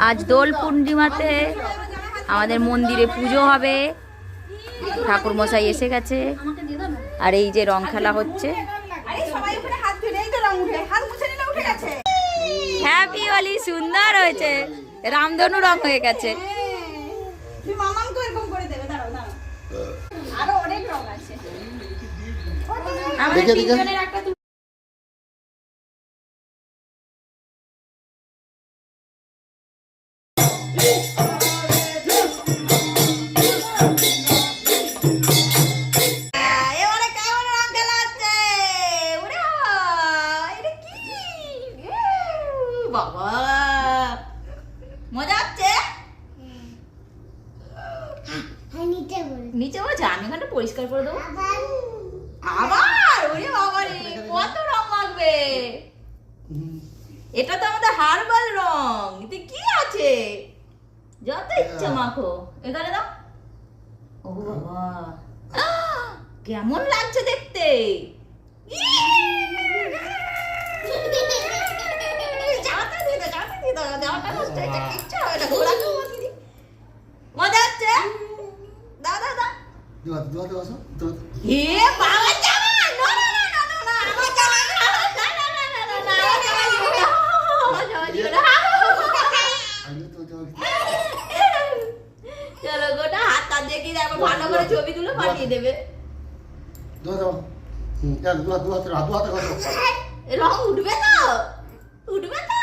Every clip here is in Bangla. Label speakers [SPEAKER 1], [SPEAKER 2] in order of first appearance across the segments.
[SPEAKER 1] আজ দোল পূর্ণিমাতে আমাদের মন্দিরে পুজো হবে। ঠাকুর মশাই এসে গেছে আর এই যে রং খেলা হচ্ছে। হ্যাপি হোলি, সুন্দর হয়েছে, রামধনু রং হয়ে গেছে। আরো অনেক রং আছে। আমাদের তিনজনের একটা বাবা মজা হচ্ছে। নিচে বলছে আমি ওখানটা পরিষ্কার করে দেবো। আবার ওরে বাবা রে, কত রং মাখবে। এটা তো আমাদের হার্বাল রং, এতে কি আছে? যত ইচ্ছা মাখো। এখানে দাও। ও বাবা কেমন লাগছে দেখতে। মজা হচ্ছে। দাও দাও দাও। হে বাবা জামা, না না না না না, আমার জামা না, না না না না না, আমার জামা দিও না, আমার জামা দিও না। চলো গোটা হাতটা দেখি, তারপর ভালো করে ছবি তুলে পাঠিয়ে দেবে। রং উঠবে তো, উঠবে তো।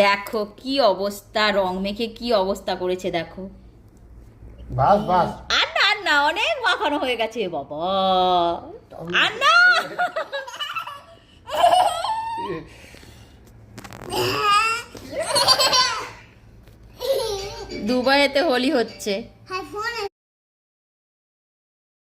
[SPEAKER 1] দেখো কি অবস্থা, রং মেখে কি অবস্থা করেছে দেখো। আর না আর না, অনেক মাখানো হয়ে গেছে বাবা। আর না দুবাইতে হোলি হচ্ছে।